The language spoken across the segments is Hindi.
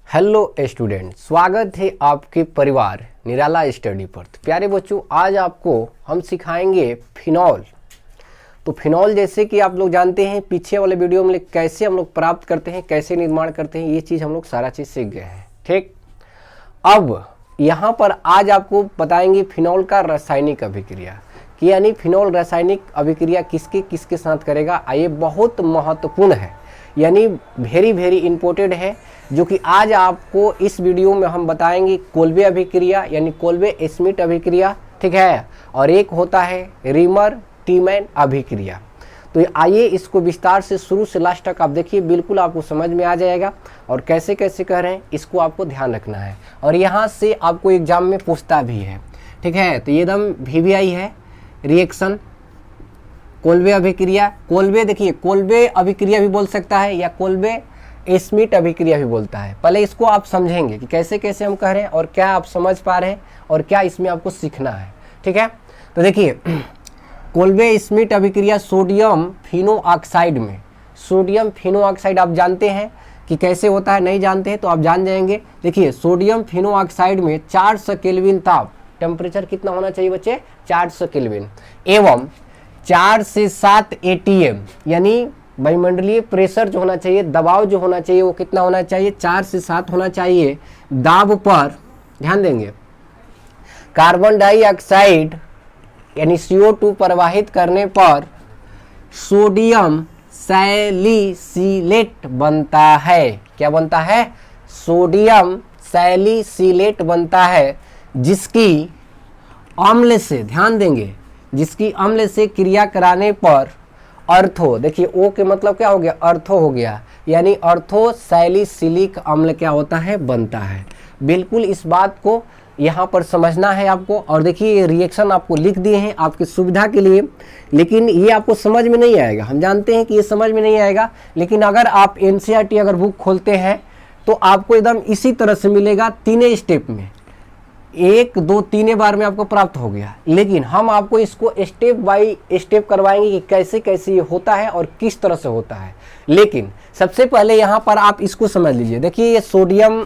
हेलो स्टूडेंट, स्वागत है आपके परिवार निराला स्टडी पर। तो प्यारे बच्चों, आज आपको हम सिखाएंगे फिनॉल। तो फिनॉल जैसे कि आप लोग जानते हैं, पीछे वाले वीडियो में कैसे हम लोग प्राप्त करते हैं, कैसे निर्माण करते हैं, ये चीज़ हम लोग सारा चीज़ सीख गए हैं। ठीक, अब यहाँ पर आज आपको बताएंगे फिनॉल का रासायनिक अभिक्रिया कि यानी फिनॉल रासायनिक अभिक्रिया किसके किसके साथ करेगा। ये बहुत महत्वपूर्ण है, यानी वेरी इम्पोर्टेंट है, जो कि आज आपको इस वीडियो में हम बताएंगे। कोल्बे अभिक्रिया यानी कोल्बे स्मिट अभिक्रिया, ठीक है, और एक होता है रीमर टीमैन अभिक्रिया। तो आइए इसको विस्तार से शुरू से लास्ट तक आप देखिए, बिल्कुल आपको समझ में आ जाएगा। और कैसे कैसे कह रहे हैं इसको आपको ध्यान रखना है, और यहाँ से आपको एग्जाम में पूछता भी है। ठीक है, तो ये एकदम VVI है रिएक्शन कोल्बे अभिक्रिया। कोल्बे देखिए, कोल्बे अभिक्रिया भी बोल सकता है या कोल्बे स्मिट अभिक्रिया भी बोलता है। पहले इसको आप समझेंगे कि कैसे कैसे हम कह रहे हैं और क्या आप समझ पा रहे हैं और क्या इसमें आपको सीखना है। ठीक है, तो देखिए कोल्बे स्मिट अभिक्रिया सोडियम फिनो ऑक्साइड में, सोडियम फिनो ऑक्साइड आप जानते हैं कि कैसे होता है, नहीं जानते हैं तो आप जान जाएंगे। देखिए सोडियम फिनो ऑक्साइड में 400 केल्विन ताप, टेम्परेचर कितना होना चाहिए बच्चे, 400 केल्विन, एवं 4 से 7 ATM यानी वायुमंडलीय प्रेशर जो होना चाहिए, दबाव जो होना चाहिए वो कितना होना चाहिए, 4 से 7 होना चाहिए। दाब पर ध्यान देंगे, कार्बन डाइऑक्साइड यानी CO2 प्रवाहित करने पर सोडियम सैलिसिलेट बनता है। क्या बनता है, सोडियम सैलिसिलेट बनता है, जिसकी अम्ल से, ध्यान देंगे, जिसकी अम्ल से क्रिया कराने पर अर्थो, देखिए O के मतलब क्या हो गया, अर्थो हो गया, यानी अर्थो सैलिसिलिक अम्ल क्या होता है, बनता है। बिल्कुल इस बात को यहाँ पर समझना है आपको। और देखिए ये रिएक्शन आपको लिख दिए हैं आपकी सुविधा के लिए, लेकिन ये आपको समझ में नहीं आएगा, हम जानते हैं कि ये समझ में नहीं आएगा, लेकिन अगर आप NCERT अगर बुक खोलते हैं तो आपको एकदम इसी तरह से मिलेगा, 3 स्टेप में, 1 2 3 बार में आपको प्राप्त हो गया। लेकिन हम आपको इसको स्टेप बाय स्टेप करवाएंगे कि कैसे कैसे ये होता है और किस तरह से होता है। लेकिन सबसे पहले यहाँ पर आप इसको समझ लीजिए। देखिए ये सोडियम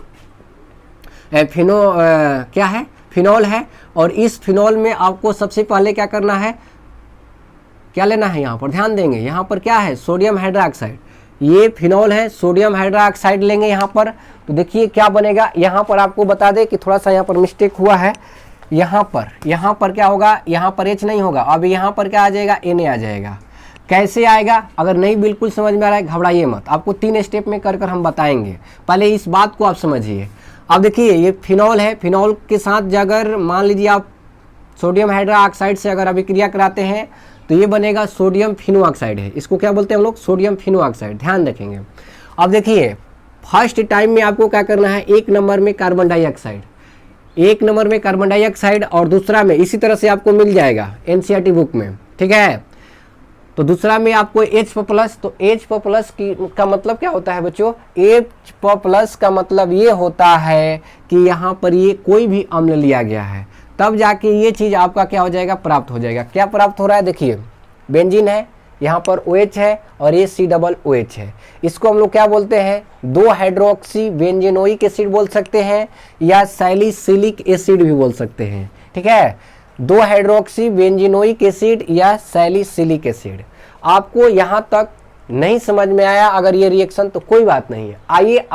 क्या है, फिनॉल है, और इस फिनॉल में आपको सबसे पहले क्या करना है, क्या लेना है, यहाँ पर ध्यान देंगे, यहाँ पर क्या है, सोडियम हाइड्रोक्साइड, ये फिनॉल है, सोडियम हाइड्रोक्साइड लेंगे यहाँ पर। तो देखिए क्या बनेगा, यहाँ पर आपको बता दें कि थोड़ा सा यहाँ पर मिस्टेक हुआ है। यहाँ पर क्या होगा, यहाँ पर H नहीं होगा, अब यहाँ पर क्या आ जाएगा, Na आ जाएगा। कैसे आएगा, अगर नहीं बिल्कुल समझ में आ रहा है घबराइए मत, आपको 3 स्टेप में कर हम बताएंगे। पहले इस बात को आप समझिए। अब देखिए ये फिनॉल है, फिनॉल के साथ अगर मान लीजिए आप सोडियम हाइड्रोक्साइड से अगर अभिक्रिया कराते हैं तो ये बनेगा सोडियम फिनो ऑक्साइड है, इसको क्या बोलते हैं हम लोग, सोडियम फिनो ऑक्साइड, ध्यान रखेंगे। अब देखिए फर्स्ट टाइम में आपको क्या करना है, 1 नंबर में कार्बन डाइऑक्साइड, 1 नंबर में कार्बन डाइऑक्साइड, और दूसरा में इसी तरह से आपको मिल जाएगा NCERT बुक में। ठीक है, तो दूसरा में आपको H+, तो H+ का मतलब क्या होता है बच्चों, H+ का मतलब ये होता है कि यहाँ पर ये कोई भी अम्ल लिया गया है, तब जाके ये चीज़ आपका क्या हो जाएगा, प्राप्त हो जाएगा। क्या प्राप्त हो रहा है, देखिए बेंजीन है, यहाँ पर OH है और ये COOH है। इसको हम लोग क्या बोलते हैं, 2 हाइड्रोक्सी बेंजीनोइक एसिड बोल सकते हैं या सैलिसिलिक एसिड भी बोल सकते हैं। ठीक है, 2 हाइड्रोक्सी बेंजीनोइक एसिड या सैलिसिलिक एसिड। आपको यहाँ तक नहीं समझ में आया अगर ये रिएक्शन, तो कोई बात नहीं है, आइए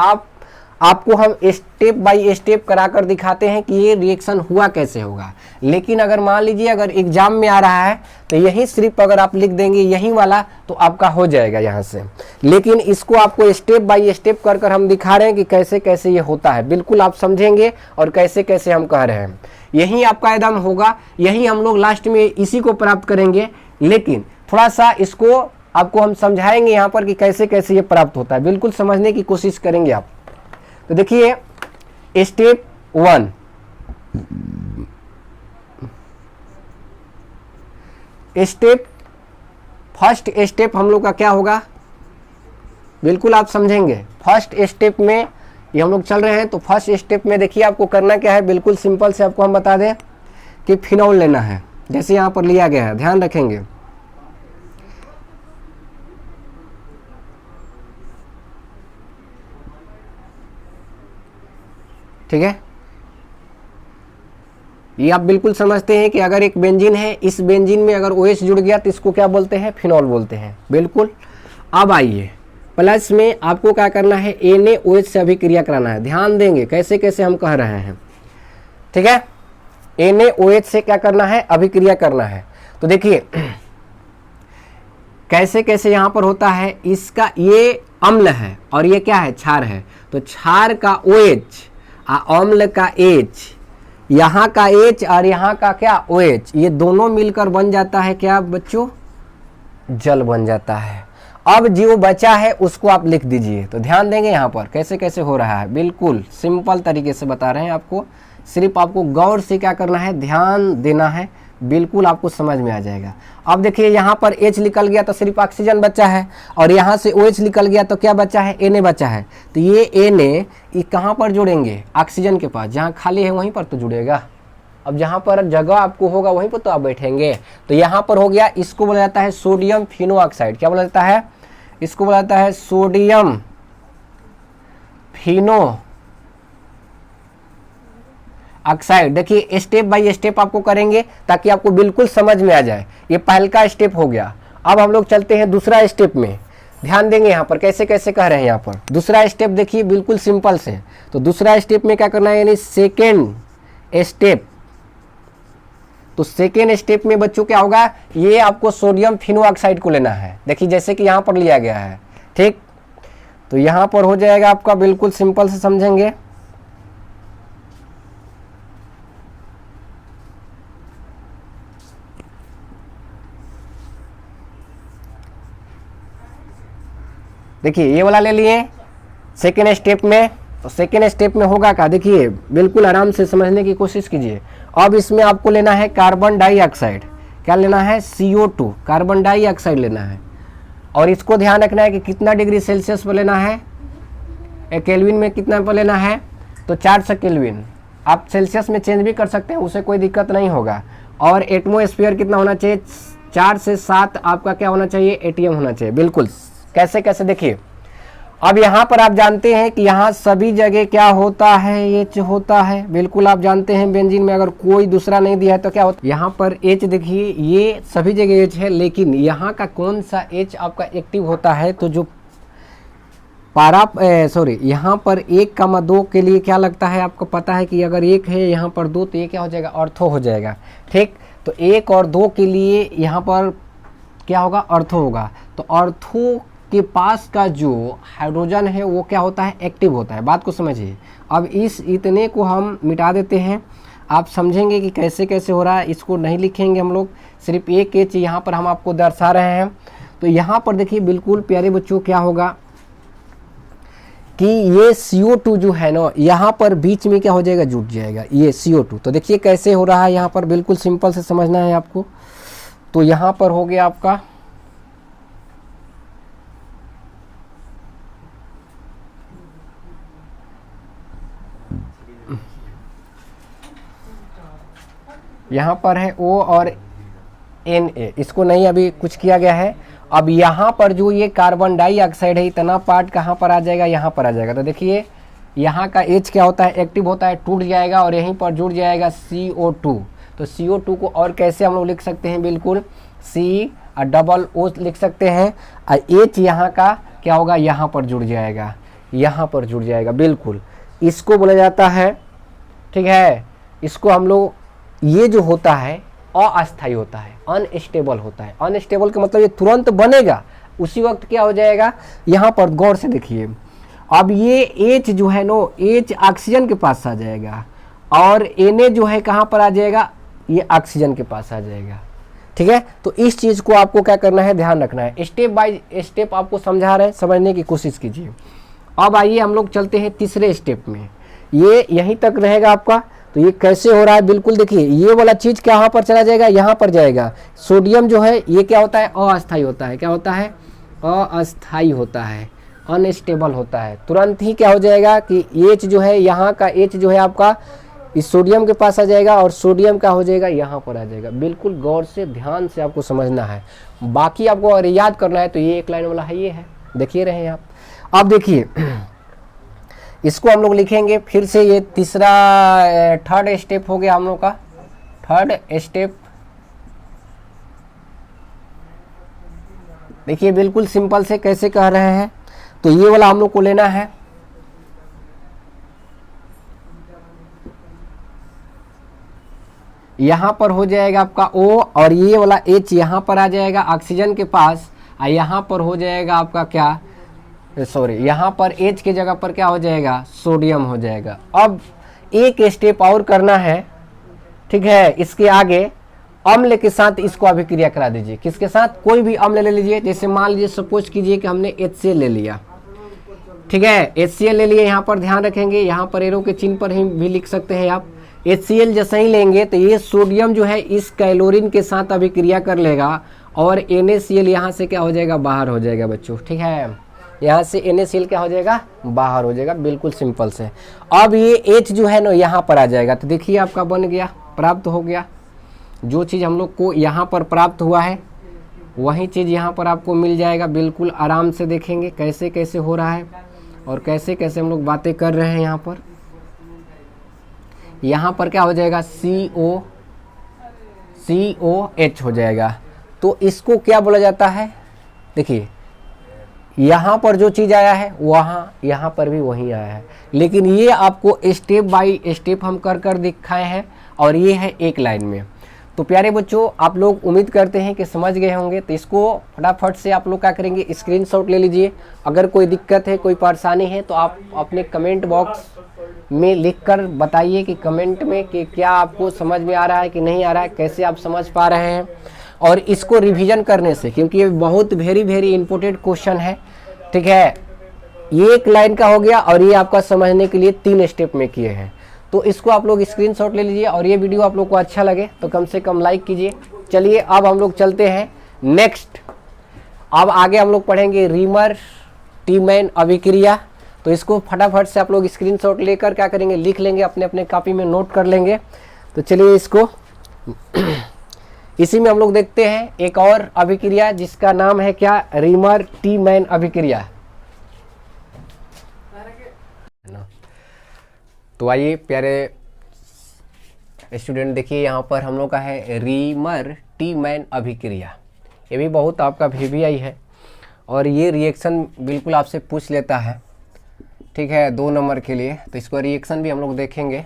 आपको हम स्टेप बाय स्टेप कराकर दिखाते हैं कि ये रिएक्शन हुआ कैसे होगा। लेकिन अगर मान लीजिए अगर एग्जाम में आ रहा है तो यही सिर्फ अगर आप लिख देंगे यही वाला तो आपका हो जाएगा यहाँ से। लेकिन इसको आपको स्टेप बाय स्टेप कर हम दिखा रहे हैं कि कैसे कैसे ये होता है, बिल्कुल आप समझेंगे और कैसे कैसे हम कह रहे हैं, यही आपका एकदम होगा, यही हम लोग लास्ट में इसी को प्राप्त करेंगे। लेकिन थोड़ा सा इसको आपको हम समझाएंगे यहाँ पर कि कैसे कैसे ये प्राप्त होता है, बिल्कुल समझने की कोशिश करेंगे आप। तो देखिए स्टेप 1, फर्स्ट स्टेप हम लोग का क्या होगा, बिल्कुल आप समझेंगे। फर्स्ट स्टेप में ये हम लोग चल रहे हैं, तो फर्स्ट स्टेप में देखिए आपको करना क्या है, बिल्कुल सिंपल से आपको हम बता दें कि फिनॉल लेना है, जैसे यहाँ पर लिया गया है, ध्यान रखेंगे। ठीक है, ये आप बिल्कुल समझते हैं कि अगर एक बेंजीन है, इस बेंजीन में अगर OH जुड़ गया तो इसको क्या बोलते हैं, फिनॉल बोलते हैं, बिल्कुल। अब आइए प्लस में आपको क्या करना है, NaOH से अभिक्रिया कराना है। ध्यान देंगे कैसे कैसे हम कह रहे हैं, ठीक है। NaOH से क्या करना है, अभिक्रिया करना है। तो देखिए कैसे कैसे यहां पर होता है, इसका ये अम्ल है और ये क्या है, क्षार है। तो क्षार का OH अम्ल का H, यहाँ का H और यहाँ का क्या OH, ये दोनों मिलकर बन जाता है क्या बच्चों, जल बन जाता है। अब जो बचा है उसको आप लिख दीजिए। तो ध्यान देंगे यहाँ पर कैसे कैसे हो रहा है, बिल्कुल सिंपल तरीके से बता रहे हैं आपको, सिर्फ आपको गौर से क्या करना है, ध्यान देना है, बिल्कुल आपको समझ में आ जाएगा। अब देखिए यहाँ पर H निकल गया तो सिर्फ ऑक्सीजन बचा है, और यहाँ से OH निकल गया तो क्या बचा है, Na बचा है। तो ये Na ये कहाँ पर जुड़ेंगे, ऑक्सीजन के पास, जहाँ खाली है वहीं पर तो जुड़ेगा। अब जहाँ पर जगह आपको होगा वहीं पर तो आप बैठेंगे। तो यहाँ पर हो गया, इसको बोला जाता है सोडियम फिनोऑक्साइड। क्या बोला जाता है, इसको बोला जाता है सोडियम फिनो ऑक्साइड। देखिए स्टेप बाय स्टेप आपको करेंगे ताकि आपको बिल्कुल समझ में आ जाए। ये पहला का स्टेप हो गया। अब हम लोग चलते हैं दूसरा स्टेप में। ध्यान देंगे यहाँ पर कैसे कैसे कह रहे हैं। यहाँ पर दूसरा स्टेप देखिए बिल्कुल सिंपल से। तो दूसरा स्टेप में क्या करना है, यानी सेकेंड स्टेप। तो सेकेंड स्टेप में बच्चों क्या होगा, ये आपको सोडियम फिनोऑक्साइड को लेना है। देखिए जैसे कि यहाँ पर लिया गया है, ठीक। तो यहाँ पर हो जाएगा आपका, बिल्कुल सिंपल से समझेंगे। देखिए ये वाला ले लिए सेकेंड स्टेप में। तो सेकेंड स्टेप में होगा क्या, देखिए बिल्कुल आराम से समझने की कोशिश कीजिए। अब इसमें आपको लेना है कार्बन डाइऑक्साइड। क्या लेना है, CO2, कार्बन डाइऑक्साइड लेना है। और इसको ध्यान रखना है कि कितना डिग्री सेल्सियस पर लेना है, केल्विन में कितना पर लेना है, तो 400 केल्विन। आप सेल्सियस में चेंज भी कर सकते हैं, उसे कोई दिक्कत नहीं होगा। और एटमोस्फियर कितना होना चाहिए, 4 से 7 आपका क्या होना चाहिए, ATM होना चाहिए। बिल्कुल कैसे कैसे देखिए। अब यहाँ पर आप जानते हैं कि यहाँ सभी जगह क्या होता है, H होता है। बिल्कुल आप जानते हैं बेंजीन में अगर कोई दूसरा नहीं दिया है तो क्या होता है, यहाँ पर H देखिए, ये सभी जगह H है, लेकिन यहाँ का कौन सा H आपका एक्टिव होता है, तो जो यहाँ पर 1,2 के लिए क्या लगता है, आपको पता है कि अगर 1 है यहाँ पर 2 तो ये क्या हो जाएगा, ऑर्थो हो जाएगा, ठीक। तो 1 और 2 के लिए यहाँ पर क्या होगा, ऑर्थो होगा। तो ऑर्थो के पास का जो हाइड्रोजन है वो क्या होता है, एक्टिव होता है। बात को समझिए। अब इस इतने को हम मिटा देते हैं, आप समझेंगे कि कैसे कैसे हो रहा है। इसको नहीं लिखेंगे हम लोग, सिर्फ एक H यहाँ पर हम आपको दर्शा रहे हैं। तो यहाँ पर देखिए बिल्कुल प्यारे बच्चों क्या होगा कि ये CO2 जो है ना, यहाँ पर बीच में क्या हो जाएगा, जुट जाएगा ये CO2। तो देखिए कैसे हो रहा है, यहाँ पर बिल्कुल सिंपल से समझना है आपको। तो यहाँ पर हो गया आपका यहाँ पर है O और Na, इसको नहीं अभी कुछ किया गया है। अब यहाँ पर जो ये कार्बन डाइऑक्साइड है, इतना पार्ट कहाँ पर आ जाएगा, यहाँ पर आ जाएगा। तो देखिए यहाँ का H क्या होता है, एक्टिव होता है, टूट जाएगा और यहीं पर जुड़ जाएगा CO2। तो CO2 को और कैसे हम लोग लिख सकते हैं, बिल्कुल C और डबल O लिख सकते हैं। और H यहाँ का क्या होगा, यहाँ पर जुड़ जाएगा, यहाँ पर जुड़ जाएगा, बिल्कुल। इसको बोला जाता है, ठीक है। इसको हम लोग, ये जो होता है अस्थायी होता है, अनस्टेबल होता है। अनस्टेबल का मतलब ये तुरंत बनेगा, उसी वक्त क्या हो जाएगा। यहाँ पर गौर से देखिए, अब ये H जो है नो, H ऑक्सीजन के पास आ जाएगा और Na जो है कहाँ पर आ जाएगा, ये ऑक्सीजन के पास आ जाएगा, ठीक है। तो इस चीज़ को आपको क्या करना है, ध्यान रखना है। स्टेप बाय स्टेप आपको समझा रहे हैं, समझने की कोशिश कीजिए। अब आइए हम लोग चलते हैं तीसरे स्टेप में। ये यहीं तक रहेगा आपका। तो ये कैसे हो रहा है, बिल्कुल देखिए, ये वाला चीज़ कहाँ पर चला जाएगा, यहाँ पर जाएगा। सोडियम जो है ये क्या होता है, अस्थायी होता है। क्या होता है, अस्थायी होता है, अनस्टेबल होता है। तुरंत ही क्या हो जाएगा कि H जो है, यहाँ का H जो है आपका इस सोडियम के पास आ जाएगा और सोडियम का हो जाएगा, यहाँ पर आ जाएगा। बिल्कुल गौर से ध्यान से आपको समझना है। बाकी आपको अगर याद करना है तो ये एक लाइन वाला है, ये है, देखिए रहे हैं आप। अब देखिए इसको हम लोग लिखेंगे फिर से। ये तीसरा थर्ड स्टेप हो गया हम लोग का। थर्ड स्टेप देखिए बिल्कुल सिंपल से कैसे कह रहे हैं। तो ये वाला हम लोग को लेना है, यहां पर हो जाएगा आपका O और ये वाला H यहां पर आ जाएगा ऑक्सीजन के पास, और यहां पर हो जाएगा आपका क्या, सॉरी यहाँ पर H के जगह पर क्या हो जाएगा, सोडियम हो जाएगा। अब एक स्टेप और करना है, ठीक है। इसके आगे अम्ल के साथ इसको अभिक्रिया करा दीजिए। किसके साथ, कोई भी अम्ल ले लीजिए। जैसे मान लीजिए सपोज कीजिए कि हमने HCl ले लिया, ठीक है, HCl ले लिए। यहाँ पर ध्यान रखेंगे, यहाँ पर एरो के चिन्ह पर ही भी लिख सकते हैं आप। HCl जैसे ही लेंगे तो ये सोडियम जो है इस क्लोरीन के साथ अभिक्रिया कर लेगा और NaCl यहाँ से क्या हो जाएगा, बाहर हो जाएगा बच्चों, ठीक है। यहाँ से NaCl क्या हो जाएगा, बाहर हो जाएगा, बिल्कुल सिंपल से। अब ये H जो है ना यहाँ पर आ जाएगा। तो देखिए आपका बन गया, प्राप्त हो गया। जो चीज़ हम लोग को यहाँ पर प्राप्त हुआ है वही चीज़ यहाँ पर आपको मिल जाएगा। बिल्कुल आराम से देखेंगे कैसे कैसे हो रहा है और कैसे कैसे हम लोग बातें कर रहे हैं। यहाँ पर क्या हो जाएगा, COH हो जाएगा। तो इसको क्या बोला जाता है, देखिए यहाँ पर जो चीज़ आया है वहाँ यहाँ पर भी वही आया है, लेकिन ये आपको स्टेप बाय स्टेप हम कर कर दिखाए हैं और ये है एक लाइन में। तो प्यारे बच्चों, आप लोग उम्मीद करते हैं कि समझ गए होंगे। तो इसको फटाफट से आप लोग क्या करेंगे, स्क्रीनशॉट ले लीजिए। अगर कोई दिक्कत है, कोई परेशानी है तो आप अपने कमेंट बॉक्स में लिखकर बताइए कि कमेंट में कि क्या आपको समझ में आ रहा है कि नहीं आ रहा है, कैसे आप समझ पा रहे हैं। और इसको रिवीजन करने से, क्योंकि ये बहुत वेरी इंपॉर्टेंट क्वेश्चन है, ठीक है। ये एक लाइन का हो गया और ये आपका समझने के लिए 3 स्टेप में किए हैं। तो इसको आप लोग स्क्रीनशॉट ले लीजिए और ये वीडियो आप लोग को अच्छा लगे तो कम से कम लाइक कीजिए। चलिए अब हम लोग चलते हैं नेक्स्ट। अब आगे हम लोग पढ़ेंगे रीमर टीमैन अभिक्रिया। तो इसको फटाफट से आप लोग स्क्रीनशॉट लेकर क्या करेंगे, लिख लेंगे, अपने अपने कॉपी में नोट कर लेंगे। तो चलिए इसको इसी में हम लोग देखते हैं एक और अभिक्रिया जिसका नाम है क्या, रीमर टीमैन अभिक्रिया। तो आइए प्यारे स्टूडेंट, देखिए यहाँ पर हम लोग का है रीमर टीमैन अभिक्रिया। ये भी बहुत आपका VVI है और ये रिएक्शन बिल्कुल आपसे पूछ लेता है, ठीक है, 2 नंबर के लिए। तो इसको रिएक्शन भी हम लोग देखेंगे।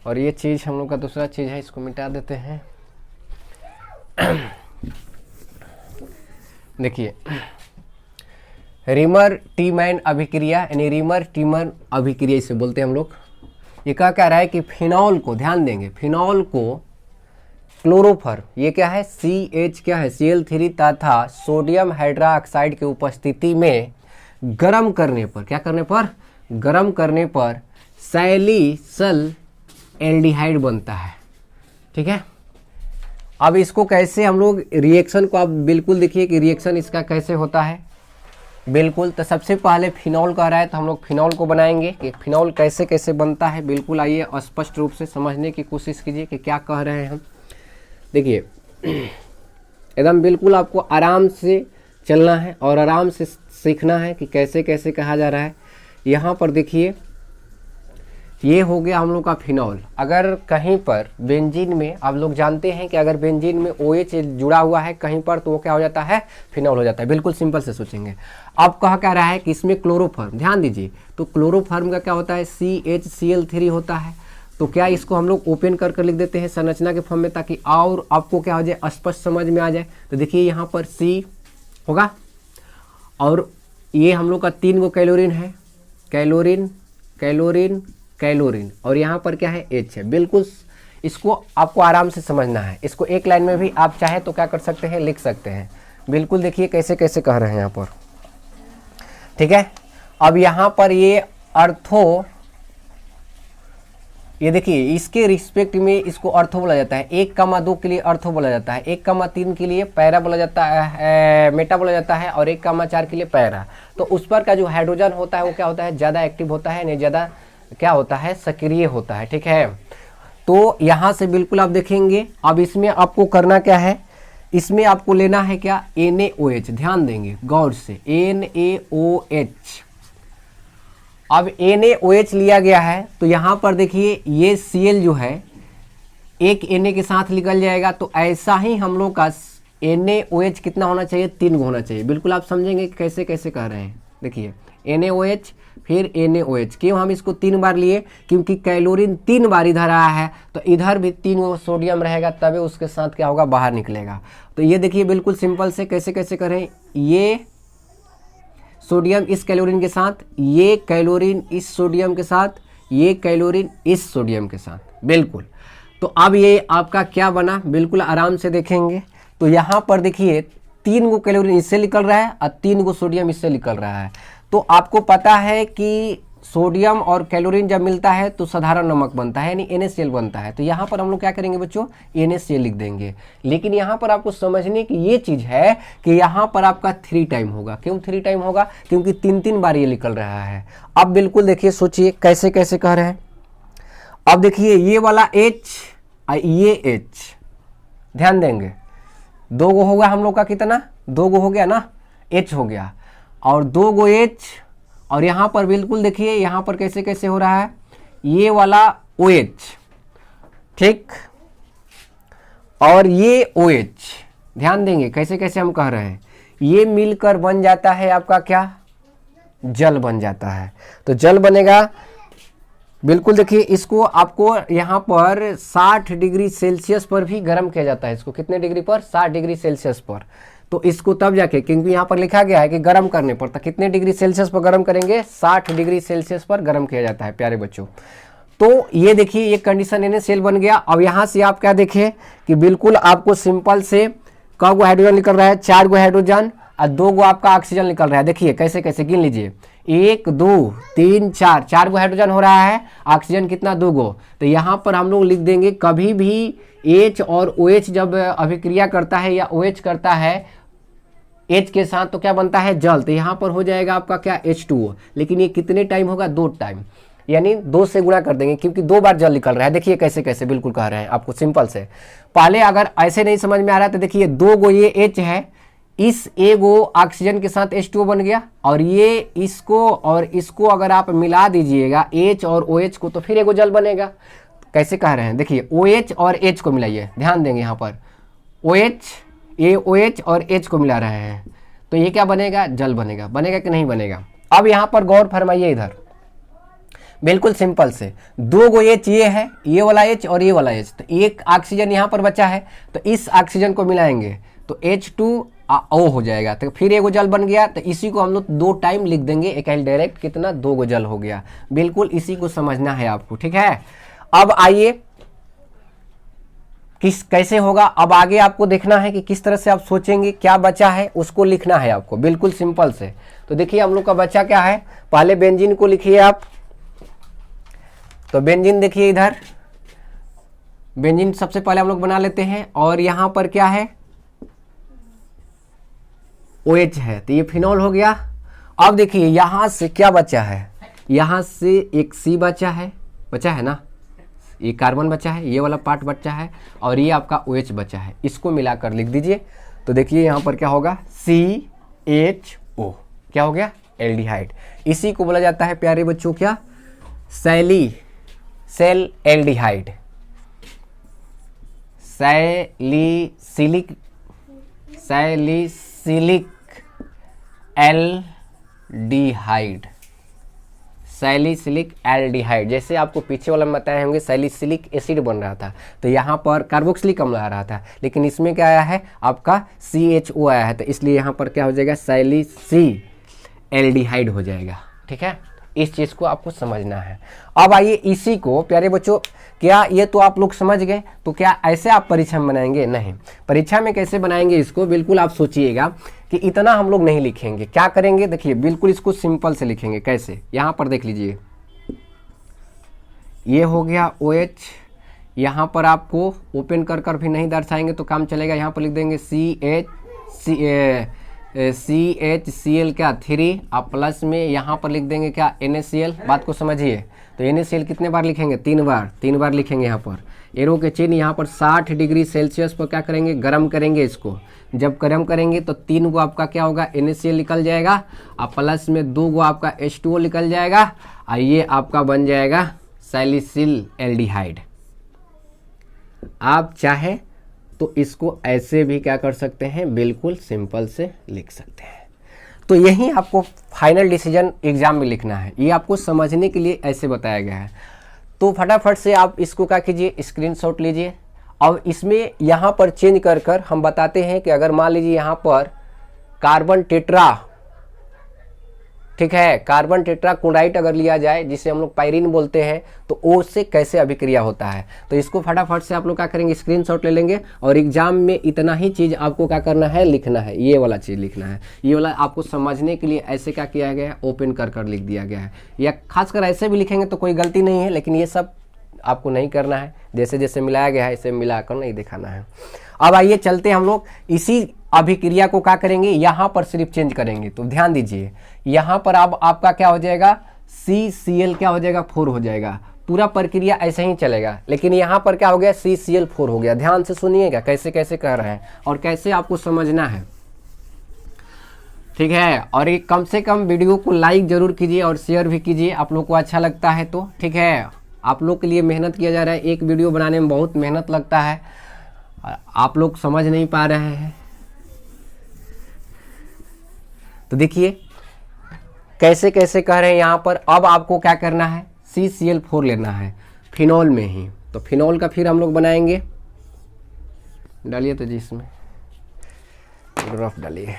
और ये चीज़ हम लोग का दूसरा चीज़ है, इसको मिटा देते हैं। देखिए रीमर टीमैन अभिक्रिया यानी रीमर टीमैन अभिक्रिया इसे बोलते हैं हम लोग। ये क्या कह रहा है कि फिनॉल को, ध्यान देंगे, फिनॉल को क्लोरोफर, ये क्या है, CH क्या है, Cl3 तथा सोडियम हाइड्रोक्साइड की उपस्थिति में गर्म करने पर, क्या करने पर, गर्म करने पर सैलिसल एल्डिहाइड बनता है, ठीक है। अब इसको कैसे हम लोग रिएक्शन को, आप बिल्कुल देखिए कि रिएक्शन इसका कैसे होता है। बिल्कुल, तो सबसे पहले फिनॉल कह रहा है तो हम लोग फिनॉल को बनाएंगे कि फिनॉल कैसे कैसे बनता है। बिल्कुल आइए स्पष्ट रूप से समझने की कोशिश कीजिए कि क्या कह रहे हैं हम। देखिए एकदम बिल्कुल आपको आराम से चलना है और आराम से सीखना है कि कैसे कैसे कहा जा रहा है। यहाँ पर देखिए ये हो गया हम लोग का फिनॉल। अगर कहीं पर बेंजीन में, आप लोग जानते हैं कि अगर बेंजीन में OH जुड़ा हुआ है कहीं पर तो वो क्या हो जाता है, फिनॉल हो जाता है। बिल्कुल सिंपल से सोचेंगे। अब कहा क्या रहा है कि इसमें क्लोरोफॉर्म, ध्यान दीजिए, तो क्लोरोफॉर्म का क्या होता है, CHCl3 होता है। तो क्या इसको हम लोग ओपन कर लिख देते हैं संरचना के फॉर्म में, ताकि और आपको क्या हो जाए, स्पष्ट समझ में आ जाए। तो देखिए यहाँ पर C होगा और ये हम लोग का 3 गो कैलोरीन है, कैलोरीन कैलोरीन कैलोरीन, और यहाँ पर क्या है, H है। बिल्कुल इसको आपको आराम से समझना है। इसको एक लाइन में भी आप चाहे तो क्या कर सकते हैं, लिख सकते हैं। बिल्कुल देखिए कैसे कैसे कह रहे हैं यहाँ पर, ठीक है। अब यहाँ पर ये अर्थो, ये देखिए इसके रिस्पेक्ट में इसको अर्थो बोला जाता है। 1,2 के लिए अर्थो बोला जाता है, 1,3 के लिए पैरा बोला जाता है, मेटा बोला जाता है, और 1,4 के लिए पैरा। तो उस पर का जो हाइड्रोजन होता है वो क्या होता है, ज़्यादा एक्टिव होता है, नहीं ज़्यादा क्या होता है, सक्रिय होता है, ठीक है। तो यहाँ से बिल्कुल आप देखेंगे। अब इसमें आपको करना क्या है, इसमें आपको लेना है क्या, NaOH। ध्यान देंगे गौर से, NaOH। अब NaOH लिया गया है तो यहाँ पर देखिए ये Cl जो है एक Na के साथ निकल जाएगा, तो ऐसा ही हम लोग का NaOH कितना होना चाहिए, 3 होना चाहिए। बिल्कुल आप समझेंगे कि कैसे कैसे कर रहे हैं। देखिए NaOH फिर NaOH, क्यों हम इसको 3 बार लिए, क्योंकि क्लोरीन 3 बार इधर आया है तो इधर भी 3 सोडियम रहेगा, तभी उसके साथ क्या होगा, बाहर निकलेगा। तो ये देखिए बिल्कुल सिंपल से कैसे कैसे करें, ये सोडियम इस क्लोरीन के साथ, ये क्लोरीन इस सोडियम के साथ, ये क्लोरीन इस सोडियम के साथ, बिल्कुल। तो अब ये आपका क्या बना, बिल्कुल आराम से देखेंगे। तो यहाँ पर देखिए 3 क्लोरीन इससे निकल रहा है और 3 सोडियम इससे निकल रहा है। तो आपको पता है कि सोडियम और क्लोरीन जब मिलता है तो साधारण नमक बनता है, यानी NaCl बनता है। तो यहाँ पर हम लोग क्या करेंगे बच्चों, NaCl लिख देंगे। लेकिन यहाँ पर आपको समझने की ये चीज़ है कि यहाँ पर आपका 3 टाइम होगा। क्यों 3 टाइम होगा, क्योंकि 3 बार ये निकल रहा है। अब बिल्कुल देखिए, सोचिए कैसे कैसे कह रहे हैं। अब देखिए ये वाला H और ये H, ध्यान देंगे 2 होगा हम लोग का, कितना 2 हो गया ना, H हो गया, और 2 H, और यहाँ पर बिल्कुल देखिए यहाँ पर कैसे कैसे हो रहा है, ये वाला OH, ठीक, और ये OH, ध्यान देंगे कैसे कैसे हम कह रहे हैं, ये मिलकर बन जाता है आपका क्या, जल बन जाता है। तो जल बनेगा, बिल्कुल देखिए इसको आपको यहाँ पर 60 डिग्री सेल्सियस पर भी गर्म किया जाता है। इसको कितने डिग्री पर, 60 डिग्री सेल्सियस पर। तो इसको तब जाके, क्योंकि यहाँ पर लिखा गया है कि गर्म करने पर, तो कितने डिग्री सेल्सियस पर गर्म करेंगे, 60 डिग्री सेल्सियस पर गर्म किया जाता है प्यारे बच्चों। तो ये देखिए ये कंडीशन NaCl बन गया। अब यहाँ से आप क्या देखें कि बिल्कुल आपको सिंपल से कब हाइड्रोजन निकल रहा है, 4 हाइड्रोजन और 2 आपका ऑक्सीजन निकल रहा है। देखिए कैसे कैसे गिन लीजिए, 1 2 3 4, 4 हाइड्रोजन हो रहा है, ऑक्सीजन कितना, 2। तो यहाँ पर हम लोग लिख देंगे, कभी भी H और OH जब अभिक्रिया करता है या OH करता है H के साथ तो क्या बनता है, जल। तो यहाँ पर हो जाएगा आपका क्या, H2O। लेकिन ये कितने टाइम होगा, 2 टाइम, यानी 2 से गुणा कर देंगे, क्योंकि 2 बार जल निकल रहा है। देखिए कैसे कैसे बिल्कुल कह रहे हैं आपको सिंपल से। पहले अगर ऐसे नहीं समझ में आ रहा है तो देखिए 2 ये H है, इस एगो ऑक्सीजन के साथ H2O बन गया, और ये इसको और इसको अगर आप मिला दीजिएगा H और OH को, तो फिर एगो जल बनेगा। कैसे कह रहे हैं, देखिए OH और H को मिलाइए, ध्यान देंगे यहाँ पर OH, ये OH और H को मिला रहे हैं, तो ये क्या बनेगा, जल बनेगा। बनेगा कि नहीं बनेगा। अब यहाँ पर गौर फरमाइए, इधर बिल्कुल सिंपल से 2 H ये है, ये वाला H और ये वाला H, तो एक ऑक्सीजन यहाँ पर बचा है, तो इस ऑक्सीजन को मिलाएंगे तो H2O हो जाएगा। तो फिर एगो जल बन गया। तो इसी को हम लोग 2 टाइम लिख देंगे, एक डायरेक्ट कितना, 2 जल हो गया। बिल्कुल इसी को समझना है आपको, ठीक है। अब आइए कैसे होगा, अब आगे आपको देखना है कि किस तरह से आप सोचेंगे, क्या बचा है उसको लिखना है आपको, बिल्कुल सिंपल से। तो देखिए हम लोग का बचा क्या है, पहले बेंजीन को लिखिए आप। तो बेंजीन देखिए इधर, बेंजीन सबसे पहले हम लोग बना लेते हैं, और यहाँ पर क्या है, OH है, तो ये फिनॉल हो गया। अब देखिए यहाँ से क्या बचा है, यहाँ से एक C बचा है ना, ये कार्बन बचा है, ये वाला पार्ट बचा है, और ये आपका OH बचा है। इसको मिलाकर लिख दीजिए। तो देखिए यहाँ पर क्या होगा, CHO, क्या हो गया, एल्डिहाइड। इसी को बोला जाता है प्यारे बच्चों क्या, सेल aldehyde, salicylic aldehyde, salicylic aldehyde. जैसे आपको पीछे वाला में बताए होंगे सैलिसिलिक एसिड बन रहा था, तो यहाँ पर कार्बोक्सिलिक अम्ल आ रहा था, लेकिन इसमें क्या आया है, आपका CHO आया है, तो इसलिए यहाँ पर क्या हो जाएगा, सैलिसी एल्डिहाइड हो जाएगा। ठीक है, इस चीज़ को आपको समझना है। अब आइए इसी को प्यारे बच्चों, क्या ये तो आप लोग समझ गए, तो क्या ऐसे आप परीक्षा में बनाएंगे? नहीं। परीक्षा में कैसे बनाएंगे इसको, बिल्कुल आप सोचिएगा कि इतना हम लोग नहीं लिखेंगे। क्या करेंगे, देखिए बिल्कुल इसको सिंपल से लिखेंगे। कैसे, यहाँ पर देख लीजिए, ये हो गया OH, यहाँ पर आपको ओपन कर कर भी नहीं दर्शाएंगे तो काम चलेगा। यहाँ पर लिख देंगे CHCl क्या 3, आप प्लस में यहाँ पर लिख देंगे क्या NaCl। बात को समझिए, तो NaCl कितने बार लिखेंगे, 3 बार, 3 बार लिखेंगे यहाँ पर। एरो के चिन्ह यहाँ पर 60 डिग्री सेल्सियस पर क्या करेंगे, गर्म करेंगे इसको। जब गर्म करेंगे तो 3 गो आपका क्या होगा, NaCl निकल जाएगा और प्लस में 2 गो आपका H2O निकल जाएगा और ये आपका बन जाएगा सैलिसिल एल्डिहाइड। आप चाहे तो इसको ऐसे भी क्या कर सकते हैं, बिल्कुल सिंपल से लिख सकते हैं। तो यही आपको फाइनल डिसीजन एग्जाम में लिखना है, ये आपको समझने के लिए ऐसे बताया गया है। तो फटाफट से आप इसको क्या कीजिए, स्क्रीनशॉट लीजिए। और इसमें यहाँ पर चेंज कर कर हम बताते हैं कि अगर मान लीजिए यहाँ पर कार्बन टेट्रा, ठीक है, कार्बन टेट्राक्लोराइड अगर लिया जाए जिसे हम लोग पायरीन बोलते हैं, तो ओ से कैसे अभिक्रिया होता है। तो इसको फटाफट से आप लोग क्या करेंगे, स्क्रीनशॉट ले लेंगे और एग्जाम में इतना ही चीज़ आपको क्या करना है, लिखना है, ये वाला चीज़ लिखना है। ये वाला आपको समझने के लिए ऐसे क्या किया गया है, ओपन कर कर लिख दिया गया है, या खासकर ऐसे भी लिखेंगे तो कोई गलती नहीं है, लेकिन ये सब आपको नहीं करना है, जैसे जैसे मिलाया गया है इसे मिलाकर नहीं दिखाना है। अब आइए चलते हम लोग इसी अभिक्रिया को क्या करेंगे, यहाँ पर सिर्फ चेंज करेंगे। तो ध्यान दीजिए, यहाँ पर अब आपका क्या हो जाएगा, CCl क्या हो जाएगा, 4 हो जाएगा। पूरा प्रक्रिया ऐसे ही चलेगा, लेकिन यहाँ पर क्या हो गया, CCl 4 हो गया। ध्यान से सुनिएगा कैसे कैसे कर रहे हैं और कैसे आपको समझना है, ठीक है। और एक कम से कम वीडियो को लाइक जरूर कीजिए और शेयर भी कीजिए, आप लोग को अच्छा लगता है तो, ठीक है। आप लोग के लिए मेहनत किया जा रहा है, एक वीडियो बनाने में बहुत मेहनत लगता है, आप लोग समझ नहीं पा रहे हैं। तो देखिए कैसे कैसे कह रहे हैं यहाँ पर। अब आपको क्या करना है, CCl4 लेना है फिनॉल में ही। तो फिनॉल का फिर हम लोग बनाएंगे, डालिए तो जी इसमें रफ डालिए।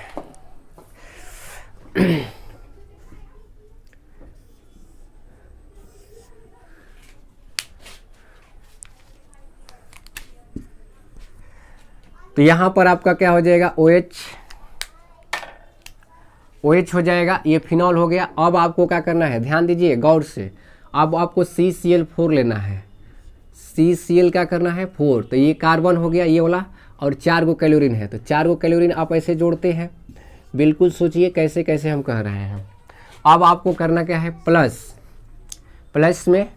तो यहाँ पर आपका क्या हो जाएगा, OH हो जाएगा, ये फिनॉल हो गया। अब आपको क्या करना है, ध्यान दीजिए गौर से, अब आपको CCl4 लेना है। CCl क्या करना है, 4। तो ये कार्बन हो गया ये वाला, और 4 गो कैलोरीन है, तो 4 गो कैलोरीन आप ऐसे जोड़ते हैं। बिल्कुल सोचिए कैसे कैसे हम कह रहे हैं। अब आपको करना क्या है, प्लस में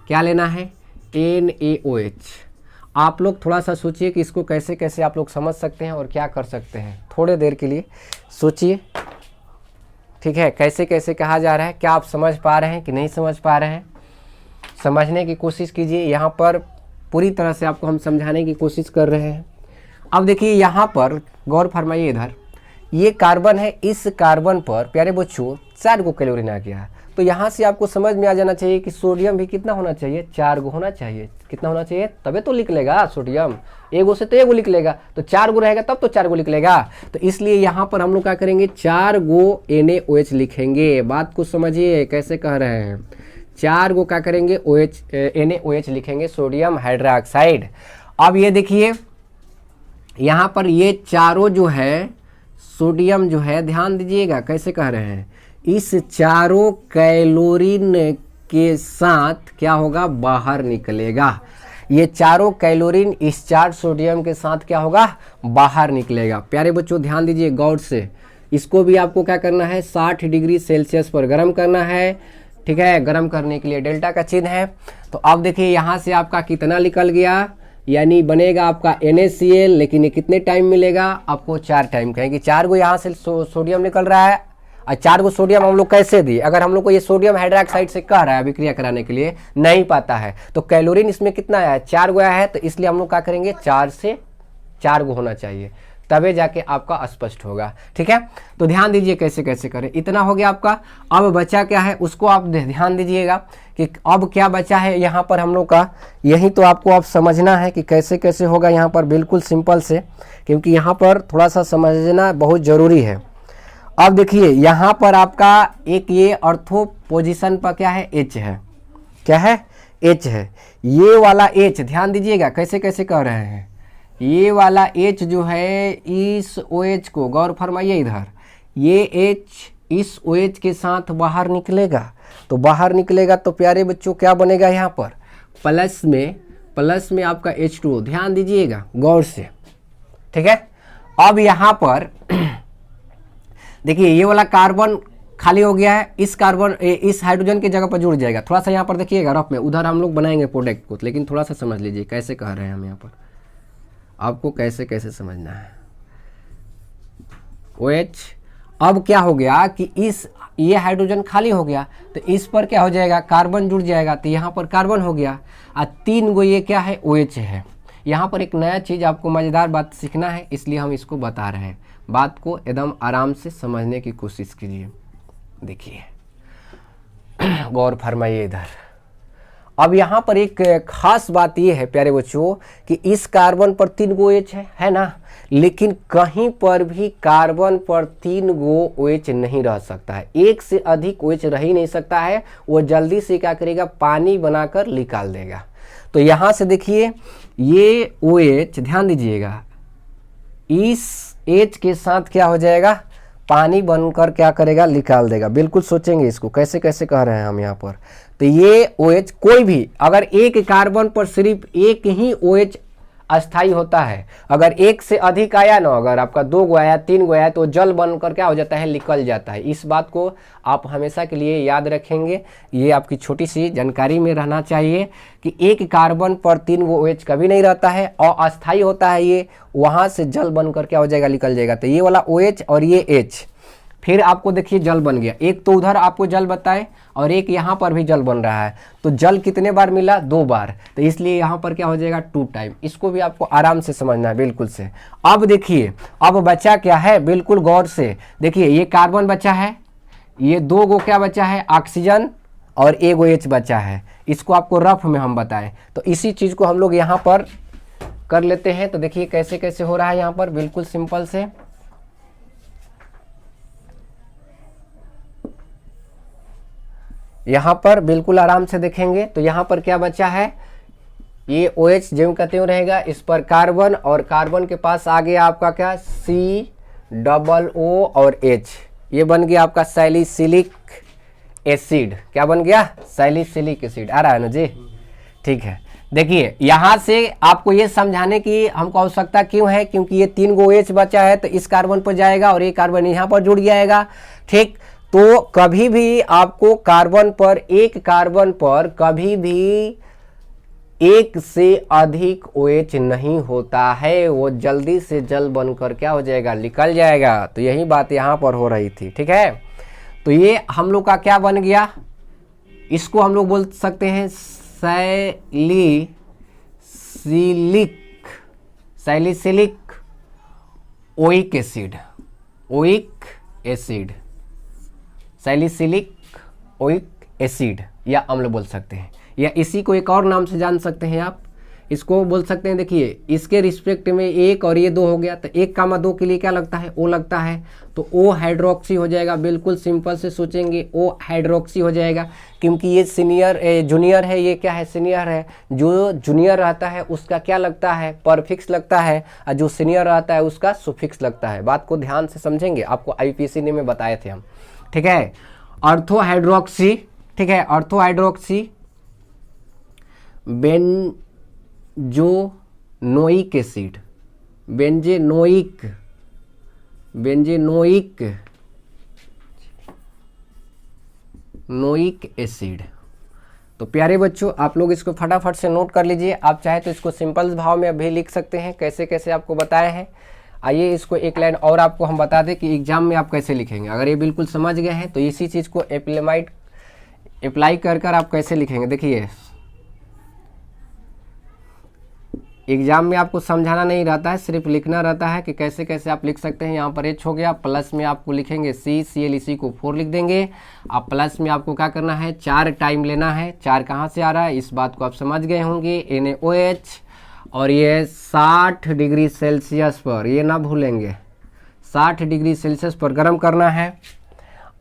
क्या लेना है, NaOH। आप लोग थोड़ा सा सोचिए कि इसको कैसे कैसे आप लोग समझ सकते हैं और क्या कर सकते हैं। थोड़े देर के लिए सोचिए, ठीक है, कैसे कैसे कहा जा रहा है, क्या आप समझ पा रहे हैं कि नहीं समझ पा रहे हैं, समझने की कोशिश कीजिए। यहाँ पर पूरी तरह से आपको हम समझाने की कोशिश कर रहे हैं। अब देखिए यहाँ पर गौर फरमाइए, इधर ये कार्बन है, इस कार्बन पर प्यारे बच्चों 4 गो कैलोरीन आ गया। तो यहाँ से आपको समझ में आ जाना चाहिए कि सोडियम भी कितना होना चाहिए, 4 गो होना चाहिए। कितना होना चाहिए, तबे तो लिख लेगा सोडियम, एगो से तो एगो लिख लेगा, तो 4 गो रहेगा तब तो 4 गो लिख लेगा। तो इसलिए यहाँ पर हम लोग क्या करेंगे, 4 गो NaOH लिखेंगे। बात को समझिए कैसे कह रहे हैं, 4 गो क्या करेंगे, NaOH लिखेंगे, सोडियम हाइड्रोक्साइड। अब ये देखिए यहाँ पर ये चारों जो है सोडियम जो है, ध्यान दीजिएगा कैसे कह रहे हैं, इस चारों कैलोरीन के साथ क्या होगा, बाहर निकलेगा। ये चारों कैलोरीन इस 4 सोडियम के साथ क्या होगा, बाहर निकलेगा। प्यारे बच्चों ध्यान दीजिए गौर से, इसको भी आपको क्या करना है, 60 डिग्री सेल्सियस पर गर्म करना है, ठीक है। गर्म करने के लिए डेल्टा का चिन्ह है। तो अब देखिए यहाँ से आपका कितना निकल गया, यानी बनेगा आपका NaCl, लेकिन ये कितने टाइम मिलेगा आपको, 4 टाइम। कहें कि 4 गो यहाँ से सोडियम निकल रहा है और 4 गो सोडियम हम लोग कैसे दिए, अगर हम लोग को ये सोडियम हाइड्रोक्साइड से कह रहा है अभिक्रिया कराने के लिए, नहीं पाता है, तो कैलोरीन इसमें कितना आया है, 4 गो आया है। तो इसलिए हम लोग क्या करेंगे, 4 से 4 गो होना चाहिए, तबे जाके आपका स्पष्ट होगा, ठीक है। तो ध्यान दीजिए कैसे कैसे करें। इतना हो गया आपका। अब बचा क्या है उसको आप ध्यान दीजिएगा कि अब क्या बचा है यहाँ पर हम लोग का, यही तो आपको अब समझना है कि कैसे कैसे होगा यहाँ पर, बिल्कुल सिंपल से, क्योंकि यहाँ पर थोड़ा सा समझना बहुत ज़रूरी है। अब देखिए यहाँ पर आपका एक ये ऑर्थो पोजीशन पर क्या है, H है, क्या है, H है। ये वाला H ध्यान दीजिएगा कैसे कैसे कह रहे हैं, ये वाला H जो है इस OH को, गौर फरमाइए इधर, ये H इस OH के साथ बाहर निकलेगा। तो बाहर निकलेगा तो प्यारे बच्चों क्या बनेगा यहाँ पर, प्लस में आपका H2O। ध्यान दीजिएगा गौर से, ठीक है। अब यहाँ पर देखिए ये वाला कार्बन खाली हो गया है, इस कार्बन इस हाइड्रोजन की जगह पर जुड़ जाएगा। थोड़ा सा यहाँ पर देखिएगा रफ में, उधर हम लोग बनाएंगे प्रोडक्ट को, लेकिन थोड़ा सा समझ लीजिए कैसे कह रहे हैं हम यहाँ पर, आपको कैसे कैसे समझना है। OH अब क्या हो गया कि ये हाइड्रोजन खाली हो गया, तो इस पर क्या हो जाएगा, कार्बन जुड़ जाएगा, तो यहाँ पर कार्बन हो गया, और 3 गो ये क्या है, OH है। यहाँ पर एक नया चीज़ आपको मज़ेदार बात सीखना है, इसलिए हम इसको बता रहे हैं। बात को एकदम आराम से समझने की कोशिश कीजिए। देखिए गौर फरमाइए इधर। अब यहाँ पर एक खास बात ये है प्यारे बच्चों कि इस कार्बन पर 3 गो OH है ना, लेकिन कहीं पर भी कार्बन पर 3 गो OH नहीं रह सकता है, एक से अधिक OH रह ही नहीं सकता है। वो जल्दी से क्या करेगा, पानी बनाकर निकाल देगा। तो यहाँ से देखिए ये OH ध्यान दीजिएगा, इस H के साथ क्या हो जाएगा, पानी बनकर क्या करेगा, निकाल देगा। बिल्कुल सोचेंगे इसको कैसे कैसे कह रहे हैं हम यहाँ पर। तो ये OH कोई भी अगर एक कार्बन पर सिर्फ एक ही OH अस्थाई होता है, अगर एक से अधिक आया ना, अगर आपका 2 गो आया 3 गो आया, तो जल बनकर क्या हो जाता है, निकल जाता है। इस बात को आप हमेशा के लिए याद रखेंगे, ये आपकी छोटी सी जानकारी में रहना चाहिए कि एक कार्बन पर 3 गो OH कभी नहीं रहता है, और अस्थाई होता है ये, वहाँ से जल बनकर क्या हो जाएगा, निकल जाएगा। तो ये वाला OH और ये H, फिर आपको देखिए जल बन गया, एक तो उधर आपको जल बताए और एक यहाँ पर भी जल बन रहा है। तो जल कितने बार मिला, 2 बार, तो इसलिए यहाँ पर क्या हो जाएगा, 2 टाइम। इसको भी आपको आराम से समझना है बिल्कुल से। अब देखिए अब बचा क्या है, बिल्कुल गौर से देखिए, ये कार्बन बचा है, ये 2 गो क्या बचा है, ऑक्सीजन, और 1 गो H बचा है। इसको आपको रफ में हम बताएं, तो इसी चीज़ को हम लोग यहाँ पर कर लेते हैं। तो देखिए कैसे कैसे हो रहा है यहाँ पर, बिल्कुल सिंपल से। यहाँ पर बिल्कुल आराम से देखेंगे तो यहाँ पर क्या बचा है, ये OH जो कहते हुए रहेगा, इस पर कार्बन, और कार्बन के पास आ गया आपका क्या, COO और H, ये बन गया आपका सैलिसिलिक एसिड। क्या बन गया, सैलिसिलिक एसिड। आ रहा है ना जी, ठीक है। देखिए यहाँ से आपको ये समझाने की हमको आवश्यकता क्यों है, क्योंकि ये 3 गो OH बचा है, तो इस कार्बन पर जाएगा और ये कार्बन यहाँ पर जुड़ जाएगा, ठीक। तो कभी भी आपको कार्बन पर कभी भी एक से अधिक OH नहीं होता है, वो जल्दी से जल बनकर क्या हो जाएगा, निकल जाएगा। तो यही बात यहाँ पर हो रही थी, ठीक है। तो ये हम लोग का क्या बन गया, इसको हम लोग बोल सकते हैं salicylic oic acid, salicylic oic acid या अम्ल बोल सकते हैं, या इसी को एक और नाम से जान सकते हैं आप, इसको बोल सकते हैं। देखिए इसके रिस्पेक्ट में 1 और ये 2 हो गया, तो 1,2 के लिए क्या लगता है, O लगता है, तो O हाइड्रोक्सी हो जाएगा। बिल्कुल सिंपल से सोचेंगे, O हाइड्रोक्सी हो जाएगा, क्योंकि ये जूनियर है, ये क्या है, सीनियर है। जो जूनियर रहता है उसका क्या लगता है, परफिक्स लगता है, और जो सीनियर रहता है उसका सुफिक्स लगता है। बात को ध्यान से समझेंगे, आपको IPC में बताए थे हम, ठीक है। ऑर्थो हाइड्रोक्सी, ठीक है, ऑर्थो हाइड्रोक्सी बेंजोनोइक एसिड, बेंजोनोइक एसिड। तो प्यारे बच्चों आप लोग इसको फटाफट से नोट कर लीजिए। आप चाहे तो इसको सिंपल भाव में भी लिख सकते हैं, कैसे कैसे आपको बताए हैं। आइए इसको एक लाइन और आपको हम बता दें कि एग्जाम में आप कैसे लिखेंगे। अगर ये बिल्कुल समझ गए हैं तो इसी चीज़ को अप्लाई कर आप कैसे लिखेंगे। देखिए एग्जाम में आपको समझाना नहीं रहता है, सिर्फ लिखना रहता है कि कैसे कैसे आप लिख सकते हैं। यहाँ पर H हो गया, प्लस में आपको लिखेंगे CCl, इसी को 4 लिख देंगे। अब प्लस में आपको क्या करना है, 4 टाइम लेना है। 4 कहाँ से आ रहा है, इस बात को आप समझ गए होंगे। NaOH, और ये 60 डिग्री सेल्सियस पर, ये ना भूलेंगे, 60 डिग्री सेल्सियस पर गर्म करना है।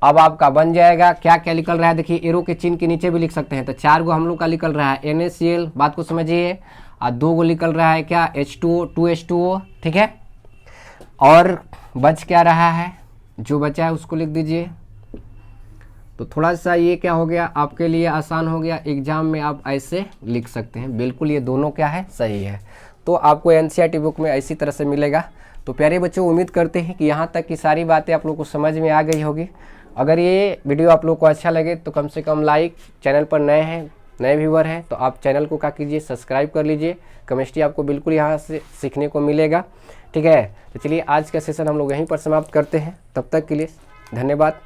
अब आपका बन जाएगा, क्या क्या निकल रहा है, देखिए एरो के चिन्ह के नीचे भी लिख सकते हैं। तो 4 गो हम लोग का निकल रहा है NaCl, बात को समझिए, और 2 गो निकल रहा है क्या, H2O, 2H2O, ठीक है। और बच क्या रहा है, जो बचा है उसको लिख दीजिए। तो थोड़ा सा ये क्या हो गया, आपके लिए आसान हो गया, एग्जाम में आप ऐसे लिख सकते हैं। बिल्कुल ये दोनों क्या है, सही है। तो आपको NCERT बुक में इसी तरह से मिलेगा। तो प्यारे बच्चों उम्मीद करते हैं कि यहाँ तक की सारी बातें आप लोग को समझ में आ गई होगी। अगर ये वीडियो आप लोग को अच्छा लगे तो कम से कम लाइक, चैनल पर नए हैं, नए व्यूवर हैं तो आप चैनल को क्या कीजिए, सब्सक्राइब कर लीजिए। केमिस्ट्री आपको बिल्कुल यहाँ से सीखने को मिलेगा। ठीक है, तो चलिए आज का सेशन हम लोग यहीं पर समाप्त करते हैं। तब तक के लिए धन्यवाद।